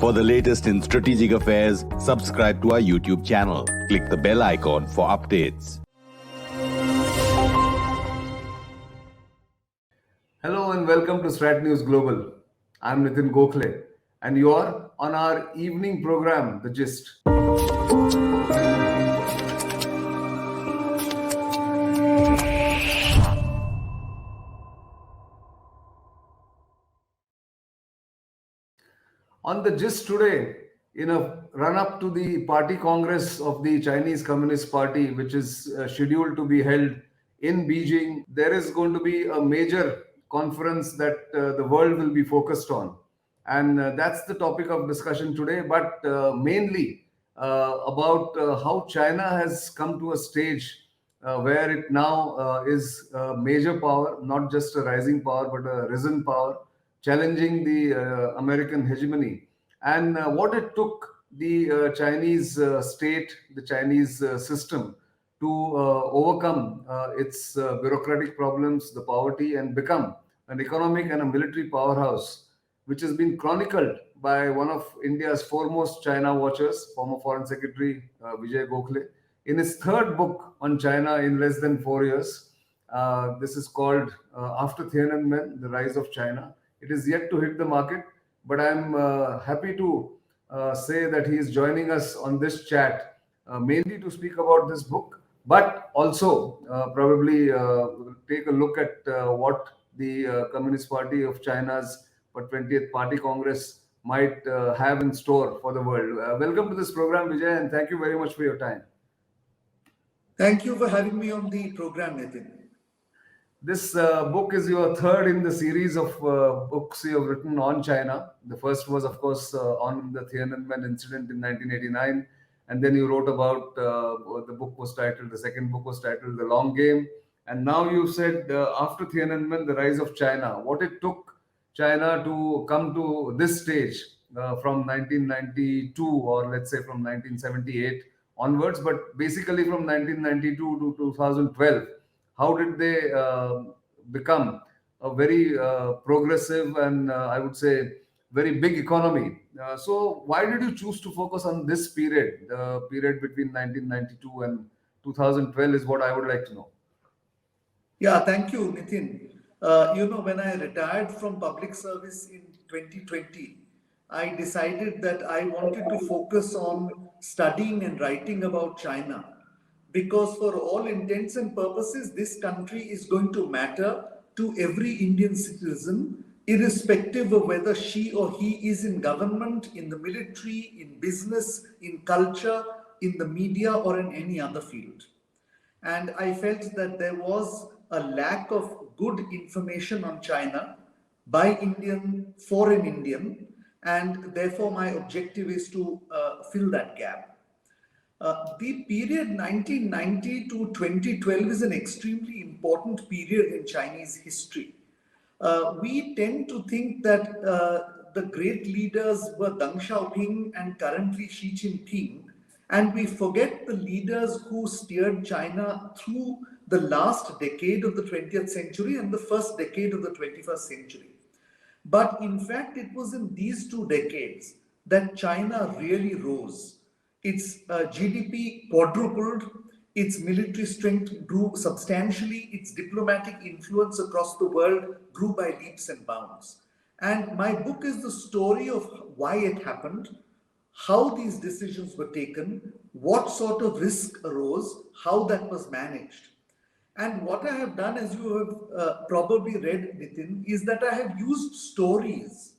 For the latest in strategic affairs, subscribe to our YouTube channel. Click the bell icon for updates. Hello and welcome to StratNewsGlobal. I'm Nitin Gokhale and you are on our evening program, The Gist. On The Gist today, in a run-up to the party congress of the Chinese Communist Party, which is scheduled to be held in Beijing, there is going to be a major conference that the world will be focused on. And that's the topic of discussion today, but mainly about how China has come to a stage where it now is a major power, not just a rising power, but a risen power, challenging the American hegemony, and what it took the Chinese state, the Chinese system to overcome its bureaucratic problems, the poverty, and become an economic and a military powerhouse, which has been chronicled by one of India's foremost China watchers, former Foreign Secretary Vijay Gokhale, in his third book on China in less than 4 years. This is called After Tiananmen, The Rise of China. It is yet to hit the market, but I'm happy to say that he is joining us on this chat, mainly to speak about this book, but also probably take a look at what the Communist Party of China's 20th Party Congress might have in store for the world. Welcome to this program, Vijay, and thank you very much for your time. Thank you for having me on the program, Nitin. This book is your third in the series of books you have written on China. The first was, of course, on the Tiananmen incident in 1989. And then you wrote about, the second book was titled The Long Game. And now you said, after Tiananmen, The Rise of China, what it took China to come to this stage from 1992, or let's say from 1978 onwards, but basically from 1992 to 2012. How did they become a very progressive and I would say very big economy? So why did you choose to focus on this period, the period between 1992 and 2012 is what I would like to know. Yeah, thank you, Nitin. When I retired from public service in 2020, I decided that I wanted to focus on studying and writing about China, because for all intents and purposes, this country is going to matter to every Indian citizen, irrespective of whether she or he is in government, in the military, in business, in culture, in the media, or in any other field. And I felt that there was a lack of good information on China by Indian for an Indian, and therefore my objective is to fill that gap. The period 1990 to 2012 is an extremely important period in Chinese history. We tend to think that the great leaders were Deng Xiaoping and currently Xi Jinping, and we forget the leaders who steered China through the last decade of the 20th century and the first decade of the 21st century. But in fact, it was in these 2 decades that China really rose. Its GDP quadrupled, its military strength grew substantially, its diplomatic influence across the world grew by leaps and bounds. And my book is the story of why it happened, how these decisions were taken, what sort of risk arose, how that was managed. And what I have done, as you have probably read, Nitin, is that I have used stories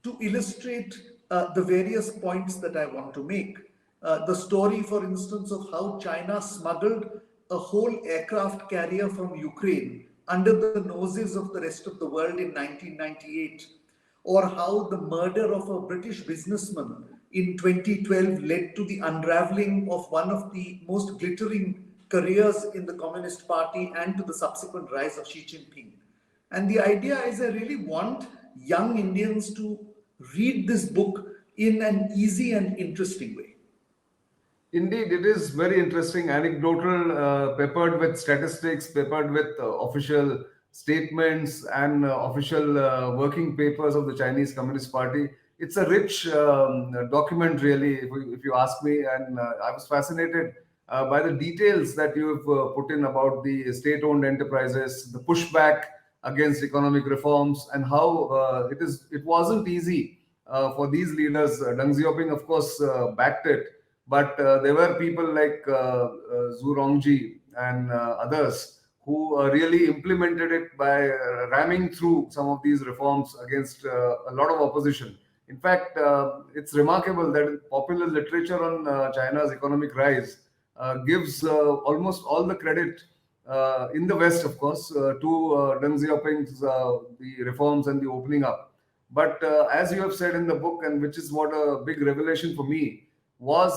to illustrate the various points that I want to make. The story, for instance, of how China smuggled a whole aircraft carrier from Ukraine under the noses of the rest of the world in 1998, or how the murder of a British businessman in 2012 led to the unraveling of one of the most glittering careers in the Communist Party and to the subsequent rise of Xi Jinping. And the idea is I really want young Indians to read this book in an easy and interesting way. Indeed, it is very interesting, anecdotal, peppered with statistics, peppered with official statements and official working papers of the Chinese Communist Party. it's a rich document, really, if you ask me. And I was fascinated by the details that you have put in about the state-owned enterprises, the pushback against economic reforms, and how it wasn't easy for these leaders. Deng Xiaoping, of course, backed it, but there were people like Zhu Rongji and others who really implemented it by ramming through some of these reforms against a lot of opposition. In fact, it's remarkable that popular literature on China's economic rise gives almost all the credit in the West, of course, to Deng Xiaoping's the reforms and the opening up. But as you have said in the book, and which is what a big revelation for me, was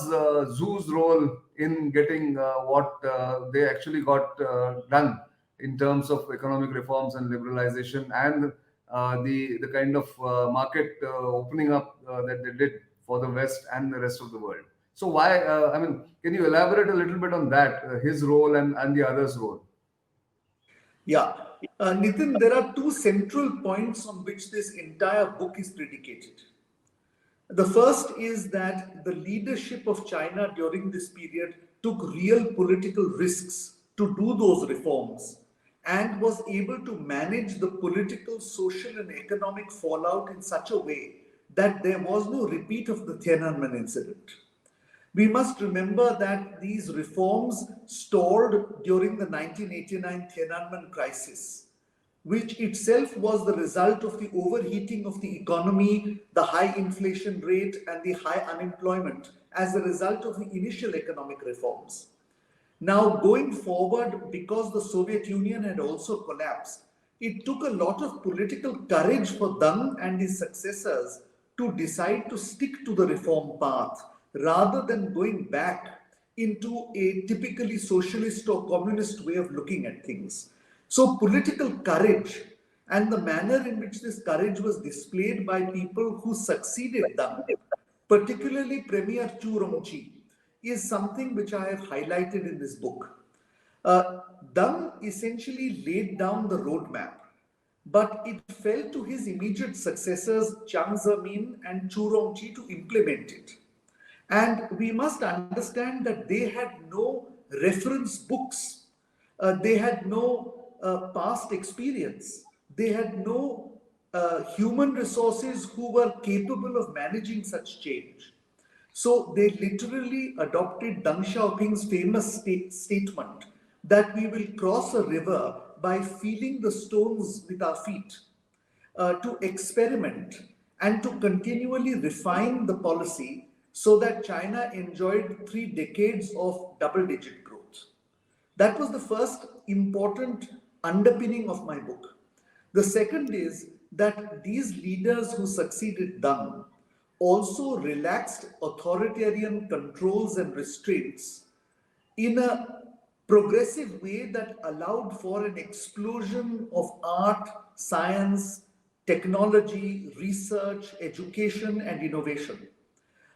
Zhu's role in getting what they actually got done in terms of economic reforms and liberalization, and the kind of market opening up that they did for the West and the rest of the world. So why? I mean, can you elaborate a little bit on that, his role and the others' role? Yeah. Nitin, there are two central points on which this entire book is predicated. The first is that the leadership of China during this period took real political risks to do those reforms and was able to manage the political, social, and economic fallout in such a way that there was no repeat of the Tiananmen incident. We must remember that these reforms stalled during the 1989 Tiananmen crisis, which itself was the result of the overheating of the economy, the high inflation rate, and the high unemployment as a result of the initial economic reforms. Now, going forward, because the Soviet Union had also collapsed, it took a lot of political courage for Deng and his successors to decide to stick to the reform path rather than going back into a typically socialist or communist way of looking at things. So political courage and the manner in which this courage was displayed by people who succeeded Deng, particularly Premier Chu Rongji, is something which I have highlighted in this book. Deng essentially laid down the roadmap, but it fell to his immediate successors, Jiang Zemin and Chu Rongji, to implement it. And we must understand that they had no reference books. They had no past experience. They had no human resources who were capable of managing such change. So they literally adopted Deng Xiaoping's famous statement that we will cross a river by feeling the stones with our feet, to experiment and to continually refine the policy so that China enjoyed 3 decades of double-digit growth. That was the first important underpinning of my book. The second is that these leaders who succeeded Deng also relaxed authoritarian controls and restraints in a progressive way that allowed for an explosion of art, science, technology, research, education, and innovation.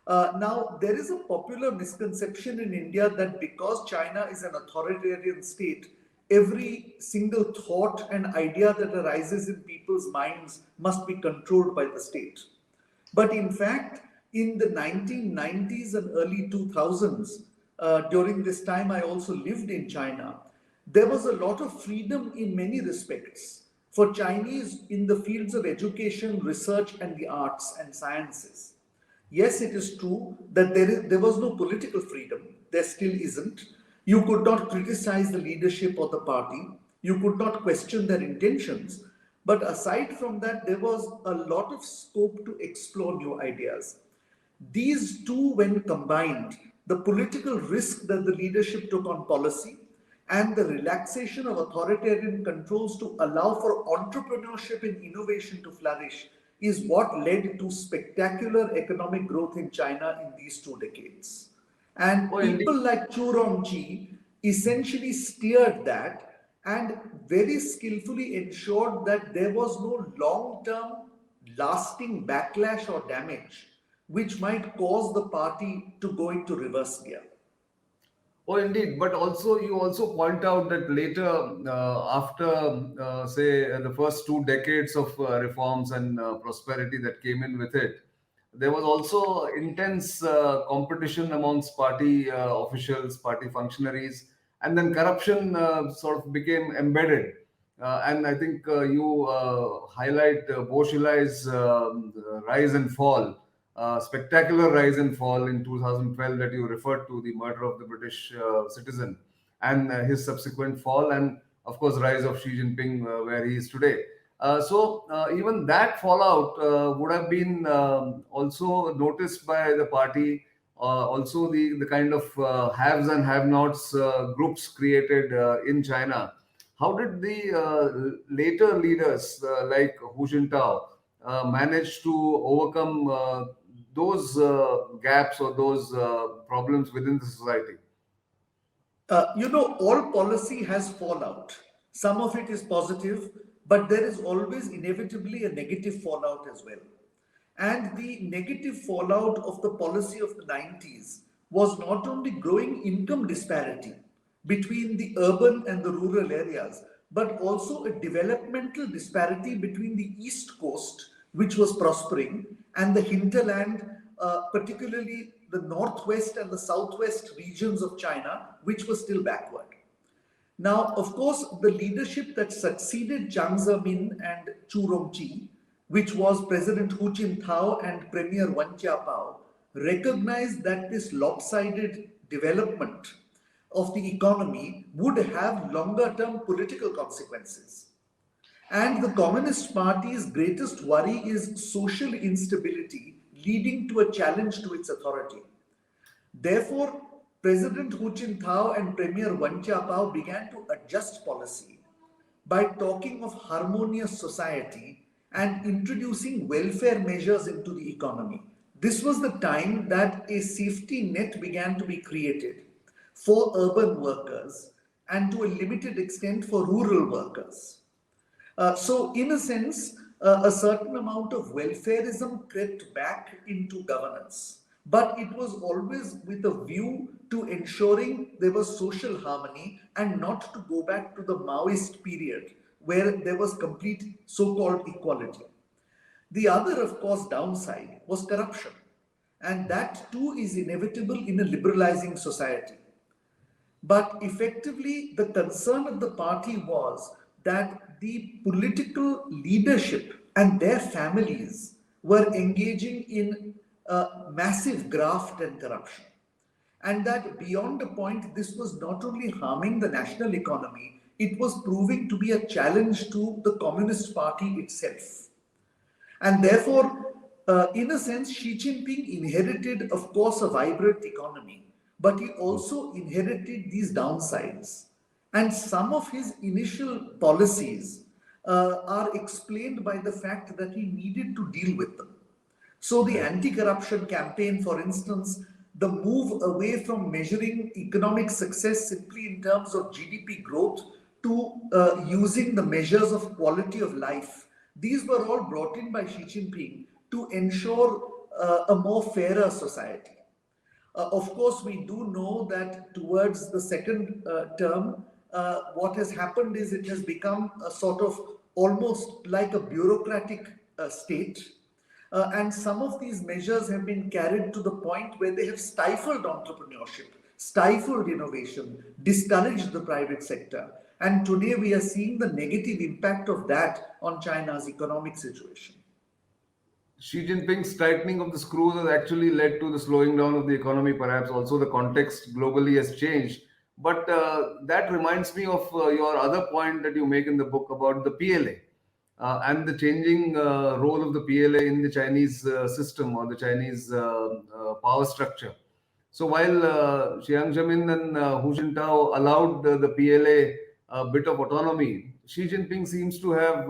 Now, there is a popular misconception in India that because China is an authoritarian state, every single thought and idea that arises in people's minds must be controlled by the state. But in fact, in the 1990s and early 2000s, during this time I also lived in China, there was a lot of freedom in many respects for Chinese in the fields of education, research, and the arts and sciences. Yes, it is true that there was no political freedom. There still isn't. You could not criticize the leadership of the party. You could not question their intentions. But aside from that, there was a lot of scope to explore new ideas. These two, when combined, the political risk that the leadership took on policy and the relaxation of authoritarian controls to allow for entrepreneurship and innovation to flourish, is what led to spectacular economic growth in China in these 2 decades. And people like Chu Rongji essentially steered that and very skillfully ensured that there was no long-term lasting backlash or damage which might cause the party to go into reverse gear. Oh, indeed. But also, you also point out that later, after, say, the first 2 decades of reforms and prosperity that came in with it, there was also intense competition amongst party officials, party functionaries, and then corruption sort of became embedded. And I think you highlight Bo Xilai's rise and fall, spectacular rise and fall in 2012 that you referred to, the murder of the British citizen, and his subsequent fall, and of course, rise of Xi Jinping, where he is today. Even that fallout would have been also noticed by the party. Also, the kind of haves and have-nots groups created in China. How did the later leaders like Hu Jintao manage to overcome those gaps or those problems within the society? All policy has fallout. Some of it is positive, but there is always inevitably a negative fallout as well. And the negative fallout of the policy of the 90s was not only growing income disparity between the urban and the rural areas, but also a developmental disparity between the East Coast, which was prospering, and the hinterland, particularly the northwest and the southwest regions of China, which were still backward. Now, of course, the leadership that succeeded Jiang Zemin and Chu Rongji, which was President Hu Jintao and Premier Wen Jiabao, recognized that this lopsided development of the economy would have longer-term political consequences. And the Communist Party's greatest worry is social instability leading to a challenge to its authority. Therefore, President Hu Jintao and Premier Wen Jiabao began to adjust policy by talking of harmonious society and introducing welfare measures into the economy. This was the time that a safety net began to be created for urban workers and to a limited extent for rural workers. So in a sense, a certain amount of welfarism crept back into governance, but it was always with a view to ensuring there was social harmony and not to go back to the Maoist period where there was complete so-called equality. The other, of course, downside was corruption, and that too is inevitable in a liberalizing society. But effectively, the concern of the party was that the political leadership and their families were engaging in massive graft and corruption. And that beyond a point, this was not only harming the national economy, it was proving to be a challenge to the Communist Party itself. And therefore, in a sense, Xi Jinping inherited, of course, a vibrant economy, but he also inherited these downsides. And some of his initial policies are explained by the fact that he needed to deal with them. So the anti-corruption campaign, for instance, the move away from measuring economic success simply in terms of GDP growth to using the measures of quality of life. These were all brought in by Xi Jinping to ensure a more fairer society. Of course, we do know that towards the second term, what has happened is it has become a sort of almost like a bureaucratic state. And some of these measures have been carried to the point where they have stifled entrepreneurship, stifled innovation, discouraged the private sector. And today we are seeing the negative impact of that on China's economic situation. Xi Jinping's tightening of the screws has actually led to the slowing down of the economy, perhaps. Also, the context globally has changed. But that reminds me of your other point that you make in the book about the PLA and the changing role of the PLA in the Chinese system or the Chinese power structure. So while Jiang Zemin and Hu Jintao allowed the PLA a bit of autonomy, Xi Jinping seems to have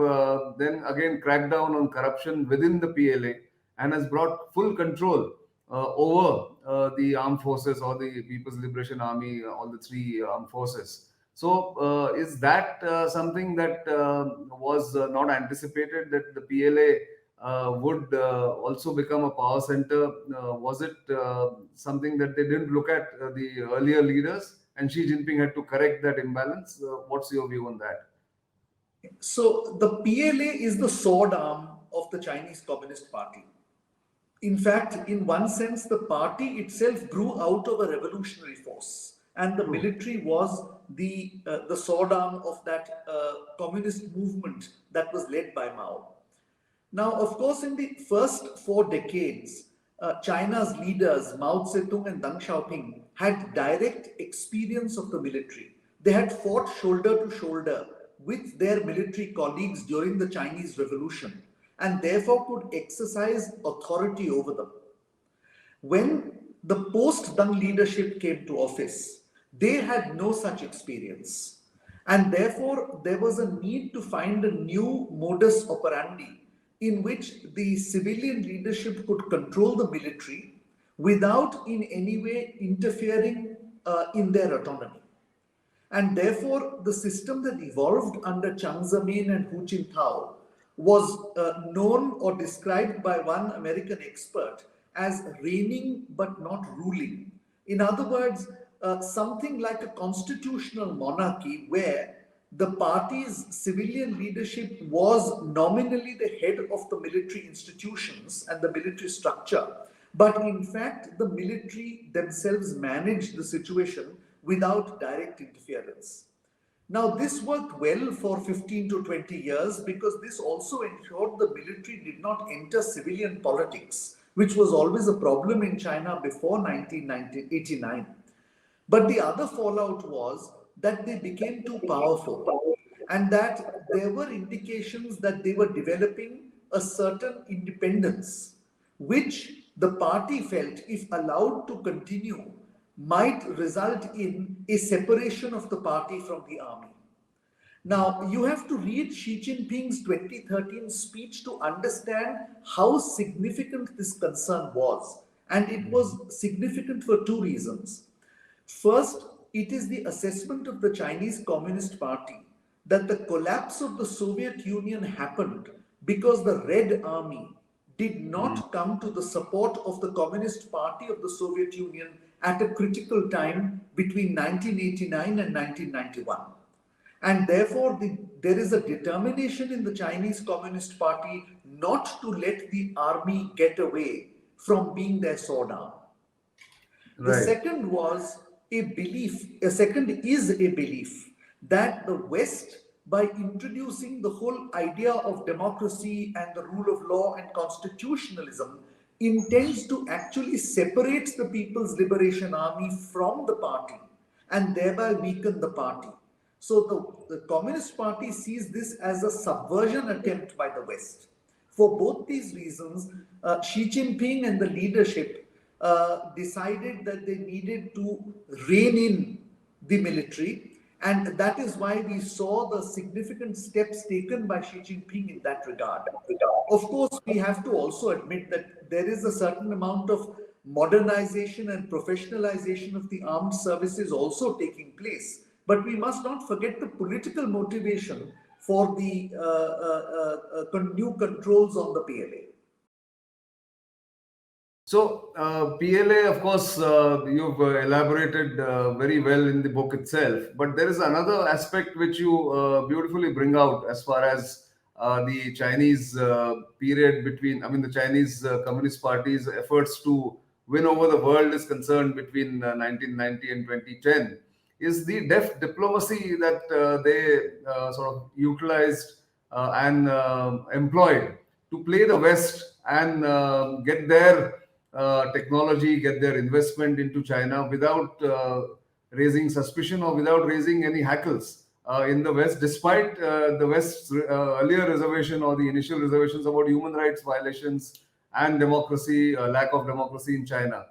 then again cracked down on corruption within the PLA and has brought full control over the armed forces or the People's Liberation Army, all the three armed forces. So is that something that was not anticipated, that the PLA would also become a power center? Was it something that they didn't look at the earlier leaders, and Xi Jinping had to correct that imbalance? What's your view on that? So the PLA is the sword arm of the Chinese Communist Party. In fact, in one sense, the party itself grew out of a revolutionary force, and the True. military was the sword arm of that communist movement that was led by Mao. Now, of course, in the first 4 decades, China's leaders, Mao Zedong and Deng Xiaoping, had direct experience of the military. They had fought shoulder to shoulder with their military colleagues during the Chinese Revolution and therefore could exercise authority over them. When the post-Deng leadership came to office, they had no such experience. And therefore, there was a need to find a new modus operandi in which the civilian leadership could control the military without in any way interfering in their autonomy. And therefore, the system that evolved under Chiang Zemin and Hu Jintao was known or described by one American expert as reigning but not ruling. In other words, something like a constitutional monarchy where the party's civilian leadership was nominally the head of the military institutions and the military structure, but in fact, the military themselves managed the situation without direct interference. Now, this worked well for 15 to 20 years because this also ensured the military did not enter civilian politics, which was always a problem in China before 1989. But the other fallout was that they became too powerful and that there were indications that they were developing a certain independence, which the party felt, if allowed to continue, might result in a separation of the party from the army. Now, you have to read Xi Jinping's 2013 speech to understand how significant this concern was. And it was significant for two reasons. First, it is the assessment of the Chinese Communist Party that the collapse of the Soviet Union happened because the Red Army did not come to the support of the Communist Party of the Soviet Union at a critical time between 1989 and 1991. And therefore, there is a determination in the Chinese Communist Party not to let the army get away from being their sword arm. The Right. second was a belief, a second is a belief that the West, by introducing the whole idea of democracy and the rule of law and constitutionalism, intends to actually separate the People's Liberation Army from the party and thereby weaken the party. So the Communist Party sees this as a subversion attempt by the West. For both these reasons, Xi Jinping and the leadership decided that they needed to rein in the military, and that is why we saw the significant steps taken by Xi Jinping in that regard. Of course, we have to also admit that there is a certain amount of modernization and professionalization of the armed services also taking place. But we must not forget the political motivation for the new controls on the PLA. So, PLA, of course, you've elaborated very well in the book itself. But there is another aspect which you beautifully bring out as far as the Chinese period between, the Chinese Communist Party's efforts to win over the world is concerned between 1990 and 2010, is the deft diplomacy that they sort of utilized and employed to play the West and get their technology, get their investment into China without raising suspicion or without raising any hackles in the West, despite the West's earlier reservation or the initial reservations about human rights violations and democracy, lack of democracy in China.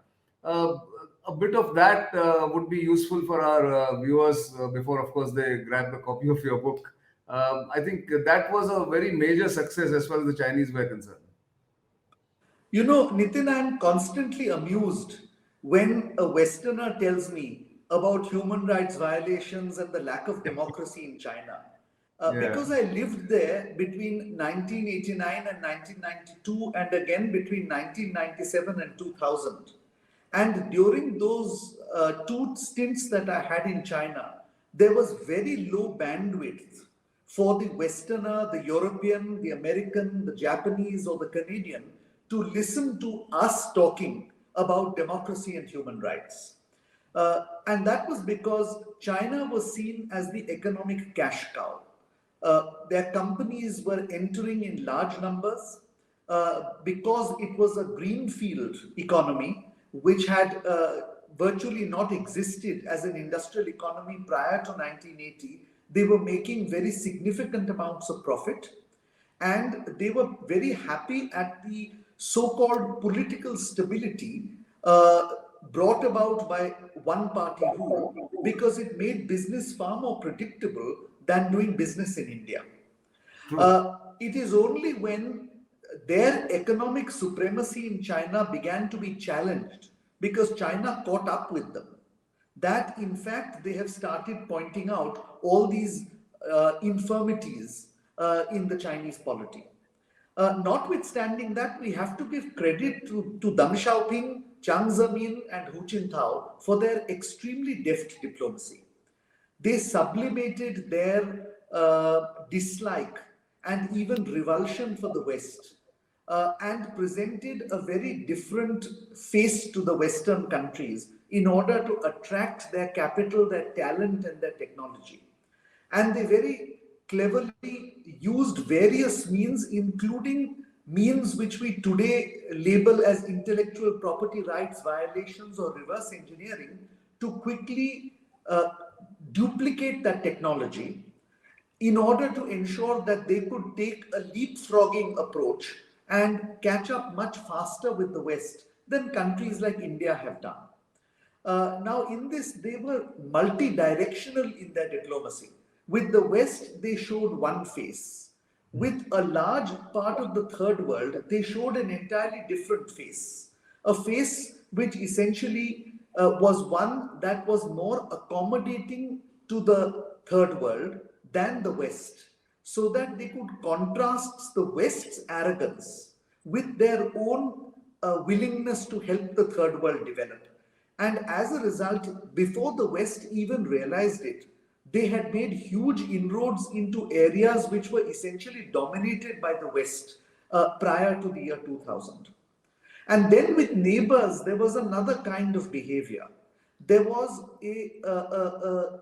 A bit of that would be useful for our viewers before, of course, they grab a copy of your book. I think that was a very major success as far as the Chinese were concerned. You know, Nitin, I'm constantly amused when a Westerner tells me about human rights violations and the lack of democracy in China. Because I lived there between 1989 and 1992, and again between 1997 and 2000. And during those two stints that I had in China, there was very low bandwidth for the Westerner, the European, the American, the Japanese, or the Canadian to listen to us talking about democracy and human rights. And that was because China was seen as the economic cash cow. Their companies were entering in large numbers because it was a greenfield economy which had virtually not existed as an industrial economy prior to 1980. They were making very significant amounts of profit, and they were very happy at the so-called political stability brought about by one-party rule, because it made business far more predictable than doing business in India. It is only when their economic supremacy in China began to be challenged, because China caught up with them, that in fact they have started pointing out all these infirmities in the Chinese polity. Notwithstanding that, we have to give credit to Deng Xiaoping, Jiang Zemin, and Hu Jintao for their extremely deft diplomacy. They sublimated their dislike and even revulsion for the West and presented a very different face to the Western countries in order to attract their capital, their talent, and their technology. And they very cleverly used various means, including means which we today label as intellectual property rights violations or reverse engineering, to quickly duplicate that technology in order to ensure that they could take a leapfrogging approach and catch up much faster with the West than countries like India have done. Now, in this, they were multi-directional in their diplomacy. With the West, they showed one face. With a large part of the third world, they showed an entirely different face. A face which essentially was one that was more accommodating to the third world than the West, so that they could contrast the West's arrogance with their own willingness to help the third world develop. And as a result, before the West even realized it, they had made huge inroads into areas which were essentially dominated by the West prior to the year 2000. And then with neighbors, there was another kind of behavior. There was a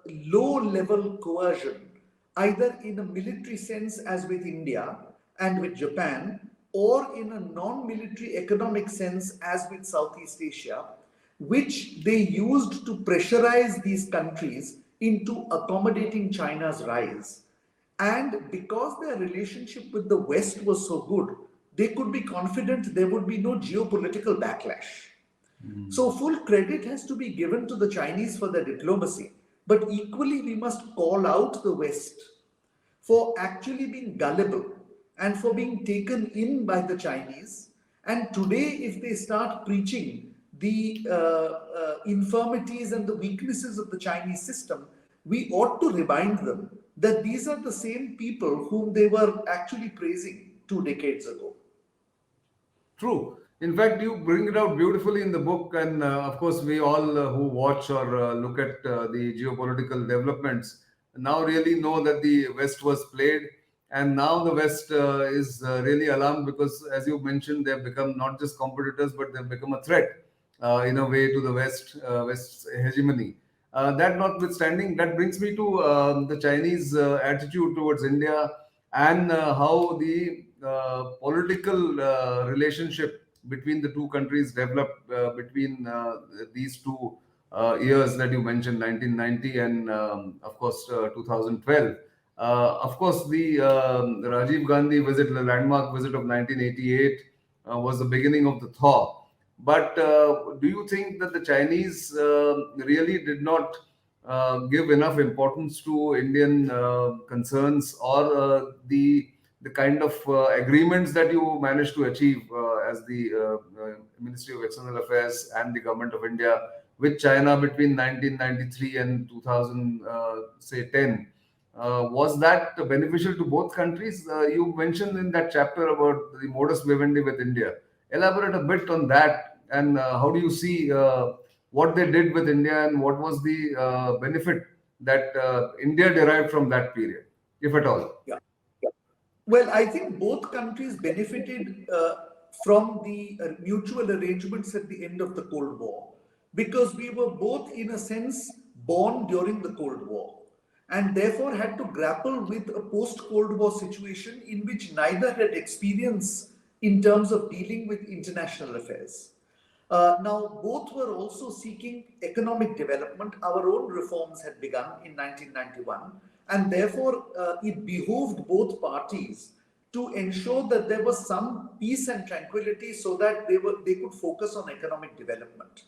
low-level coercion, either in a military sense as with India and with Japan, or in a non-military economic sense as with Southeast Asia, which they used to pressurize these countries into accommodating China's rise. And because their relationship with the West was so good, they could be confident there would be no geopolitical backlash. So full credit has to be given to the Chinese for their diplomacy, but equally we must call out the West for actually being gullible and for being taken in by the Chinese. And today, if they start preaching the infirmities and the weaknesses of the Chinese system, we ought to remind them that these are the same people whom they were actually praising 2 decades ago. True. In fact, you bring it out beautifully in the book, and of course, we all who watch or look at the geopolitical developments now really know that the West was played, and now the West is really alarmed because, as you mentioned, they've become not just competitors, but they've become a threat in a way to the West's hegemony. That notwithstanding, that brings me to the Chinese attitude towards India and how the political relationship between the two countries developed between these two years that you mentioned, 1990 and of course 2012. Of course, the Rajiv Gandhi visit, the landmark visit of 1988, was the beginning of the thaw. But do you think that the Chinese really did not give enough importance to Indian concerns, or the kind of agreements that you managed to achieve as the Ministry of External Affairs and the Government of India with China between 1993 and 2010? Was that beneficial to both countries? You mentioned in that chapter about the modus vivendi with India. Elaborate a bit on that, and how do you see what they did with India, and what was the benefit that India derived from that period, if at all? Yeah. Well, I think both countries benefited from the mutual arrangements at the end of the Cold War, because we were both, in a sense, born during the Cold War, and therefore had to grapple with a post-Cold War situation in which neither had experience in terms of dealing with international affairs. Now, both were also seeking economic development. Our own reforms had begun in 1991, and therefore it behooved both parties to ensure that there was some peace and tranquility so that they could focus on economic development.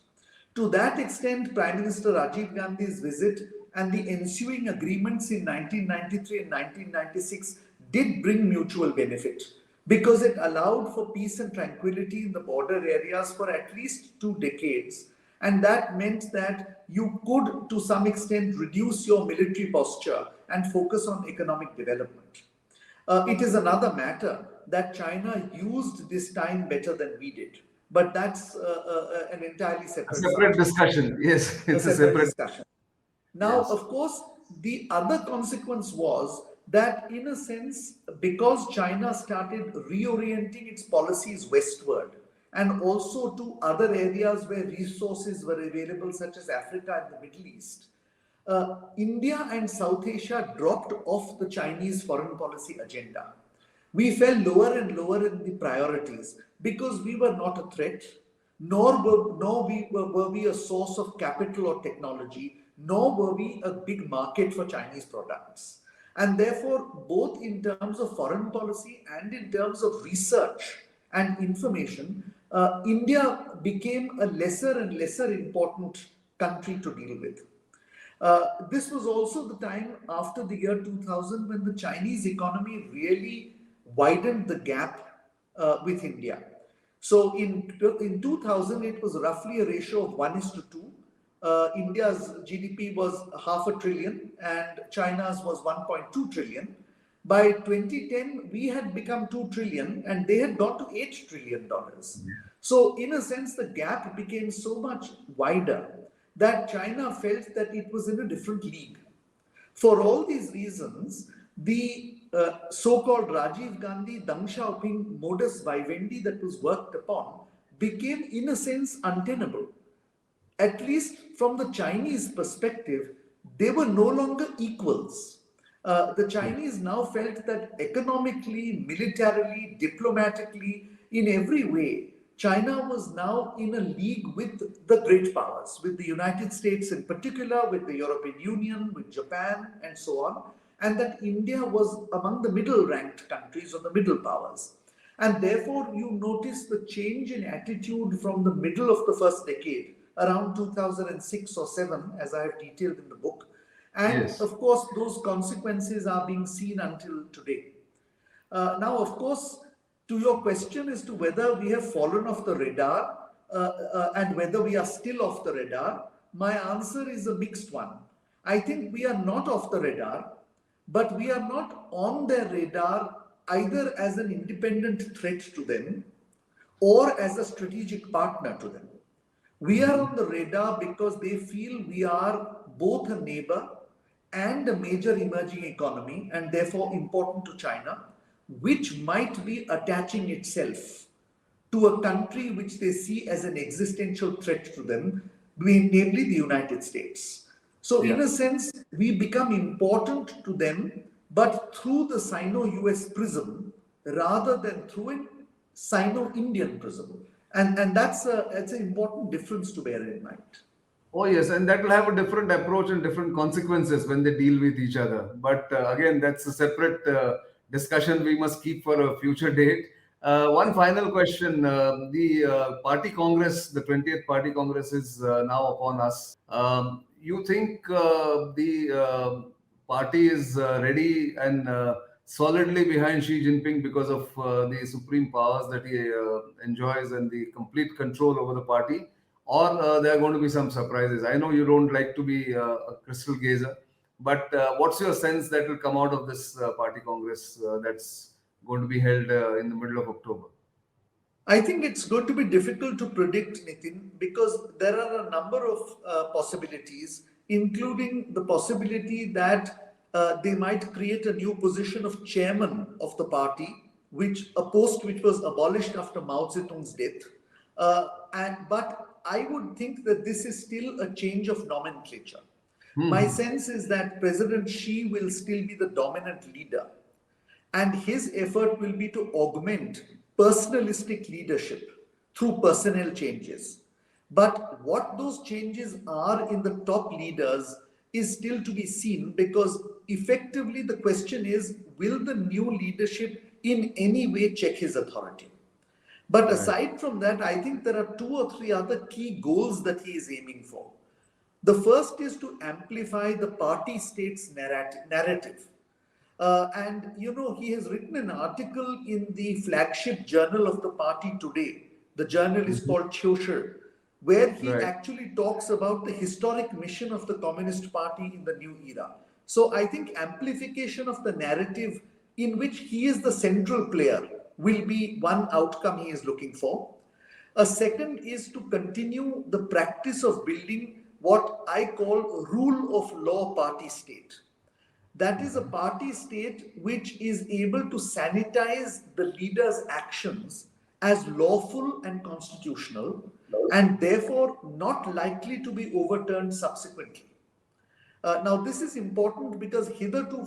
To that extent, Prime Minister Rajiv Gandhi's visit and the ensuing agreements in 1993 and 1996 did bring mutual benefit, because it allowed for peace and tranquility in the border areas for at least 2 decades. And that meant that you could, to some extent, reduce your military posture and focus on economic development. It is another matter that China used this time better than we did. But that's an entirely separate discussion. Yes, it's a separate discussion. Now, Yes. of course, the other consequence was that, in a sense, because China started reorienting its policies westward and also to other areas where resources were available, such as Africa and the Middle East, India and South Asia dropped off the Chinese foreign policy agenda. We fell lower and lower in the priorities because we were not a threat, nor were we a source of capital or technology, nor were we a big market for Chinese products. And therefore, both in terms of foreign policy and in terms of research and information, India became a lesser and lesser important country to deal with. This was also the time after the year 2000 when the Chinese economy really widened the gap with India. So in 2000, it was roughly a ratio of 1:2. India's GDP was $500 billion and China's was $1.2 trillion. By 2010, we had become $2 trillion and they had got to $8 trillion. So in a sense, the gap became so much wider that China felt that it was in a different league. For all these reasons, the so-called Rajiv Gandhi, Deng Xiaoping modus vivendi that was worked upon became, in a sense, untenable. At least from the Chinese perspective, they were no longer equals. The Chinese now felt that economically, militarily, diplomatically, in every way, China was now in a league with the great powers, with the United States in particular, with the European Union, with Japan, and so on, and that India was among the middle-ranked countries or the middle powers. And therefore, you notice the change in attitude from the middle of the first decade, around 2006 or 7, as I have detailed in the book. And Yes. of course, those consequences are being seen until today. Now, of course, to your question as to whether we have fallen off the radar and whether we are still off the radar, my answer is a mixed one. I think we are not off the radar, but we are not on their radar either as an independent threat to them or as a strategic partner to them. We are on the radar because they feel we are both a neighbor and a major emerging economy and therefore important to China, which might be attaching itself to a country which they see as an existential threat to them, namely the United States. So in a sense, we become important to them, but through the Sino-US prism rather than through a Sino-Indian prism. And that's an important difference to bear in mind. Oh, yes, and that will have a different approach and different consequences when they deal with each other. But again, that's a separate discussion we must keep for a future date. One final question. The party congress, the 20th party congress is now upon us. You think the party is ready and solidly behind Xi Jinping because of the supreme powers that he enjoys and the complete control over the party? Or there are going to be some surprises? I know you don't like to be a crystal gazer, but what's your sense that will come out of this party congress that's going to be held in the middle of October? I think it's going to be difficult to predict, Nitin, because there are a number of possibilities, including the possibility that they might create a new position of chairman of the party a post which was abolished after Mao Zedong's death. But I would think that this is still a change of nomenclature. My sense is that President Xi will still be the dominant leader, and his effort will be to augment personalistic leadership through personnel changes. But what those changes are in the top leaders is still to be seen, because effectively the question is, will the new leadership in any way check his authority? But aside from that, I think there are 2 or 3 other key goals that he is aiming for. The first is to amplify the party state's narrative. And he has written an article in the flagship journal of the party today. The journal is called Chosher, where he actually talks about the historic mission of the Communist Party in the new era. So I think amplification of the narrative in which he is the central player will be one outcome he is looking for. A second is to continue the practice of building what I call rule of law party state. That is a party state which is able to sanitize the leader's actions as lawful and constitutional, and therefore not likely to be overturned subsequently. Now, this is important because hitherto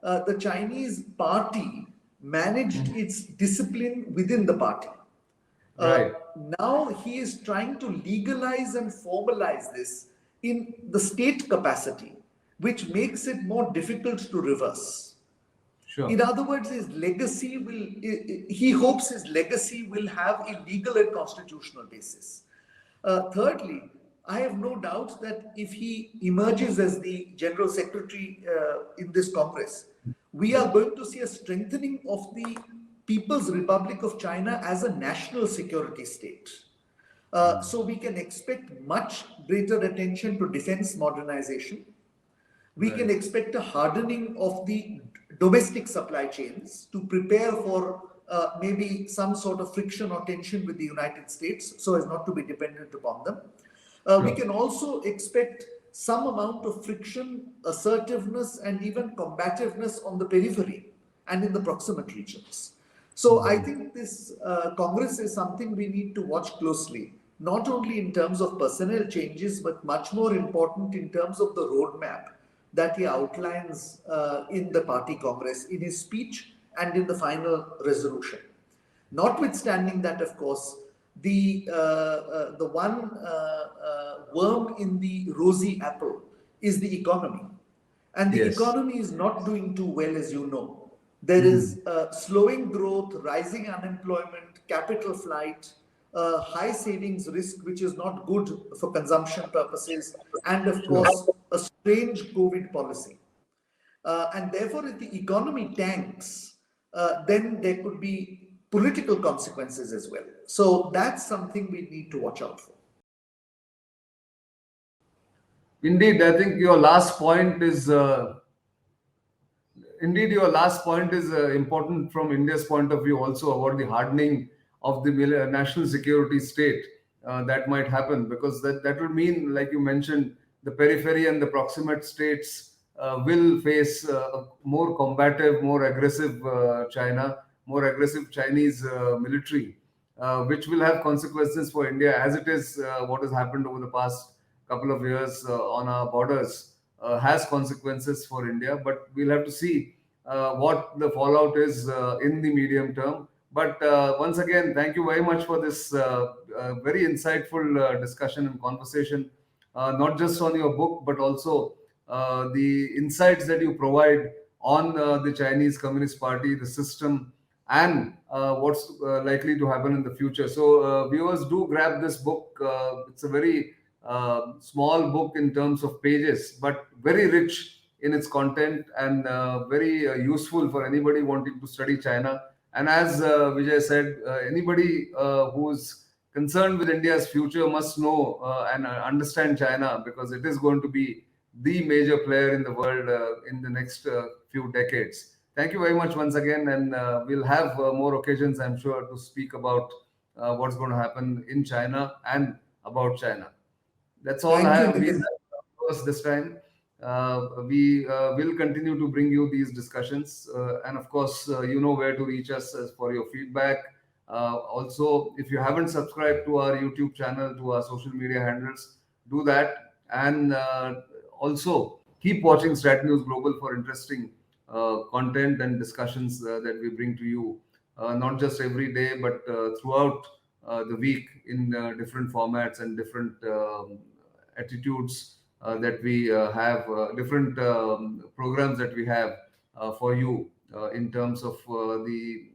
the Chinese party managed its discipline within the party. Now he is trying to legalize and formalize this in the state capacity, which makes it more difficult to reverse. In other words, he hopes his legacy will have a legal and constitutional basis. Thirdly, I have no doubt that if he emerges as the General Secretary in this Congress, we are going to see a strengthening of the People's Republic of China as a national security state. So we can expect much greater attention to defense modernization. We can expect a hardening of the domestic supply chains to prepare for maybe some sort of friction or tension with the United States so as not to be dependent upon them. We can also expect some amount of friction, assertiveness, and even combativeness on the periphery and in the proximate regions. So I think this Congress is something we need to watch closely, not only in terms of personnel changes, but much more important in terms of the roadmap that he outlines in the party Congress, in his speech and in the final resolution. Notwithstanding that, of course, the one worm in the rosy apple is the economy. And the economy is not doing too well, as you know. There is slowing growth, rising unemployment, capital flight, high savings risk, which is not good for consumption purposes, and of course, a strange COVID policy. And therefore, if the economy tanks, then there could be political consequences as well. So that's something we need to watch out for. Indeed, I think your last point is important from India's point of view also, about the hardening of the national security state that might happen, because that would mean, like you mentioned, the periphery and the proximate states will face a more combative, more aggressive China, more aggressive Chinese military, which will have consequences for India, as it is what has happened over the past couple of years on our borders has consequences for India. But we'll have to see what the fallout is in the medium term. But once again, thank you very much for this very insightful discussion and conversation, not just on your book, but also the insights that you provide on the Chinese Communist Party, the system, and what's likely to happen in the future. So viewers, do grab this book. It's a very small book in terms of pages, but very rich in its content, and very useful for anybody wanting to study China. And as Vijay said, anybody who's concerned with India's future must know and understand China, because it is going to be the major player in the world in the next few decades. Thank you very much once again, and we'll have more occasions, I'm sure, to speak about what's going to happen in China and about China. That's all I have been this time. We will continue to bring you these discussions. And of course, you know where to reach us for your feedback. Also, if you haven't subscribed to our YouTube channel, to our social media handles, do that. And also, keep watching StratNews Global for interesting content and discussions that we bring to you, not just every day, but throughout the week in different formats and different attitudes that we have, different programs that we have for you in terms of the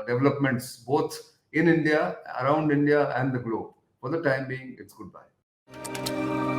developments both in India, around India, and the globe. For the time being, it's goodbye.